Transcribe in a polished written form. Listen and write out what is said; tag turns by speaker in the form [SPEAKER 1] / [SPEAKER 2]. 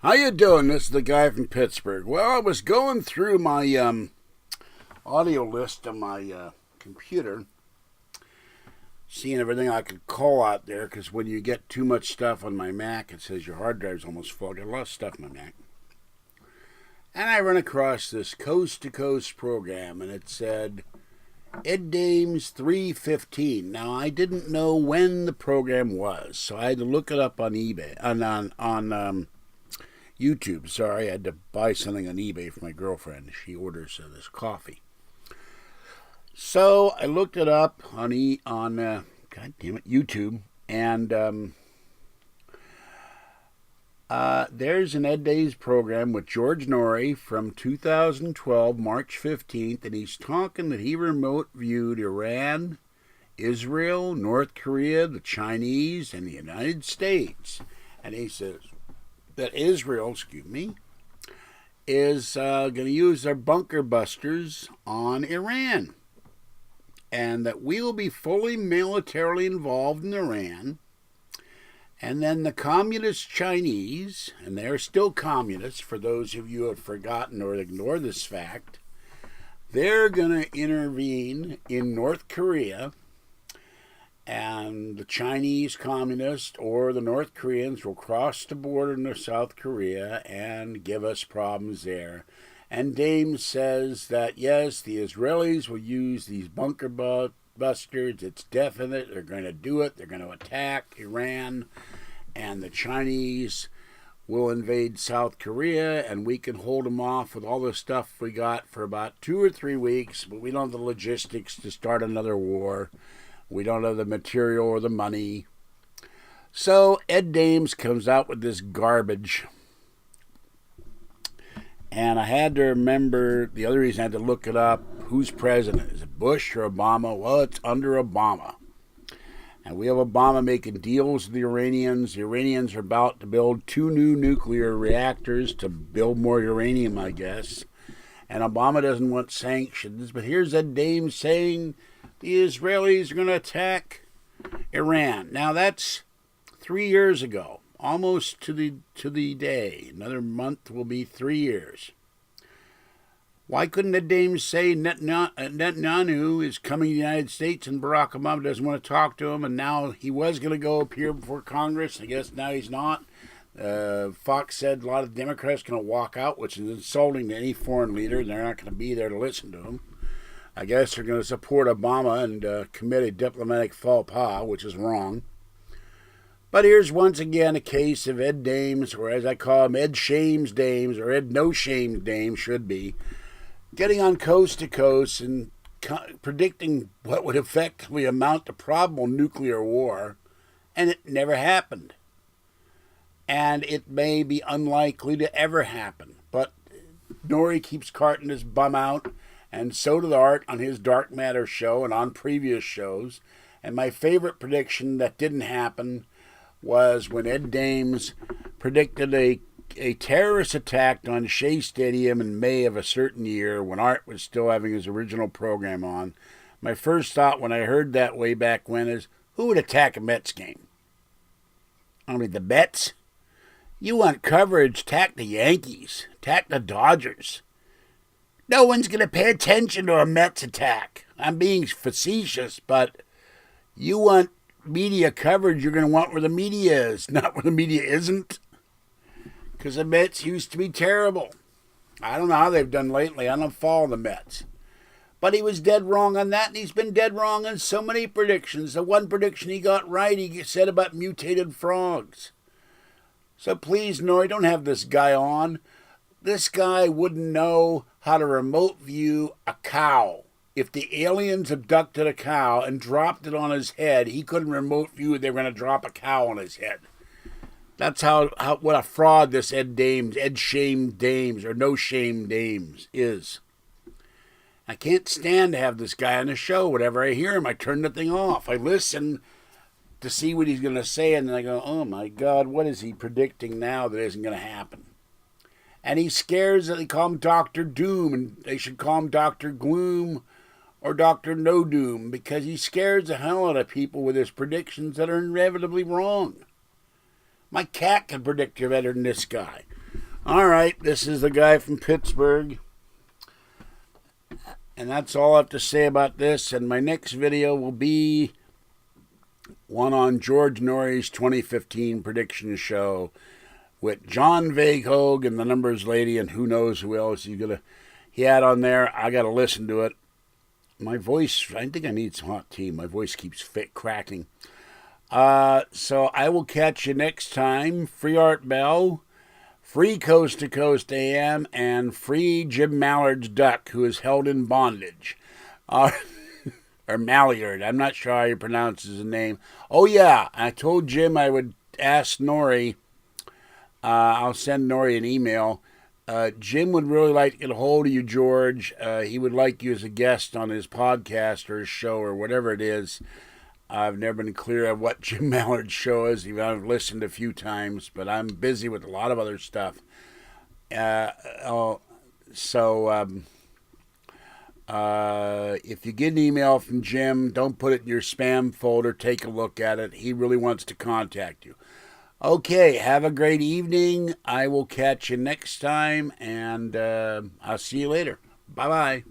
[SPEAKER 1] How you doing? This is the guy from Pittsburgh. Well, I was going through my audio list on my computer, seeing everything I could call out there, because when you get too much stuff on my Mac, it says your hard drive's almost full. I got a lot of stuff on my Mac. And I run across this coast-to-coast program, and it said Ed Dames 315. Now, I didn't know when the program was, so I had to look it up on eBay, on YouTube. Sorry, I had to buy something on eBay for my girlfriend. She orders this coffee. So I looked it up on God damn it, YouTube, and there's an Ed Dames program with George Noory from 2012, March 15th, and he's talking that he remote viewed Iran, Israel, North Korea, the Chinese, and the United States. And he says that Israel, is going to use their bunker busters on Iran, and that we will be fully militarily involved in Iran. And then the communist Chinese, and they're still communists for those of you who have forgotten or ignore this fact, they're going to intervene in North Korea, and the Chinese communists or the North Koreans will cross the border into South Korea and give us problems there. And Dames says that, yes, the Israelis will use these bunker busters. It's definite. They're going to do it. They're going to attack Iran. And the Chinese will invade South Korea, and we can hold them off with all the stuff we got for about 2 or 3 weeks, but we don't have the logistics to start another war. We don't have the material or the money. So Ed Dames comes out with this garbage. And I had to remember, the other reason I had to look it up, who's president? Is it Bush or Obama? Well, it's under Obama. And we have Obama making deals with the Iranians. The Iranians are about to build 2 new nuclear reactors to build more uranium, I guess. And Obama doesn't want sanctions. But here's Ed Dames saying the Israelis are going to attack Iran. Now, that's 3 years ago. Almost to the day. Another month will be 3 years. Why couldn't the Dames say Netanyahu is coming to the United States and Barack Obama doesn't want to talk to him, and now he was going to go appear before Congress? I guess now he's not. Fox said a lot of Democrats are going to walk out, which is insulting to any foreign leader. They're not going to be there to listen to him. I guess they're going to support Obama and commit a diplomatic faux pas, which is wrong. But here's once again a case of Ed Dames, or as I call him, Ed Shames Dames, or Ed No Shames Dames should be, getting on coast to coast and predicting what would effectively amount to probable nuclear war, and it never happened. And it may be unlikely to ever happen. But Noory keeps carting his bum out, and so did Art on his Dark Matter show and on previous shows. And my favorite prediction that didn't happen was when Ed Dames predicted a terrorist attack on Shea Stadium in May of a certain year when Art was still having his original program on. My first thought when I heard that way back when is, who would attack a Mets game? I mean, the Mets? You want coverage, attack the Yankees, attack the Dodgers. No one's going to pay attention to a Mets attack. I'm being facetious, but you want media coverage, you're going to want where the media is, not where the media isn't. Because the Mets used to be terrible. I don't know how they've done lately. I don't follow the Mets. But he was dead wrong on that, and he's been dead wrong on so many predictions. The one prediction he got right, he said about mutated frogs. So please, Noory, don't have this guy on. This guy wouldn't know how to remote view a cow. If the aliens abducted a cow and dropped it on his head, he couldn't remote view they were going to drop a cow on his head. That's what a fraud this Ed Shame Dames, or No Shame Dames is. I can't stand to have this guy on the show. Whenever I hear him, I turn the thing off. I listen to see what he's going to say, and then I go, oh my God, what is he predicting now that isn't going to happen? And he scares that they call him Dr. Doom, and they should call him Dr. Gloom, or Dr. No Doom, because he scares the hell out of people with his predictions that are inevitably wrong. My cat can predict you better than this guy. All right, this is the guy from Pittsburgh. And that's all I have to say about this. And my next video will be one on George Noory's 2015 prediction show with John Vague and the Numbers Lady and who knows who else he had on there. I got to listen to it. My voice, I think I need some hot tea. My voice keeps cracking. So I will catch you next time. Free Art Bell, free Coast to Coast AM, and free Jim Malliard's duck, who is held in bondage. Or Malliard. I'm not sure how he pronounces his name. Oh, yeah. I told Jim I would ask Noory. I'll send Noory an email. Jim would really like to get a hold of you, George. He would like you as a guest on his podcast or his show or whatever it is. I've never been clear of what Jim Malliard's show is. Even I've listened a few times, but I'm busy with a lot of other stuff. If you get an email from Jim, don't put it in your spam folder. Take a look at it. He really wants to contact you. Okay, have a great evening. I will catch you next time, and I'll see you later. Bye-bye.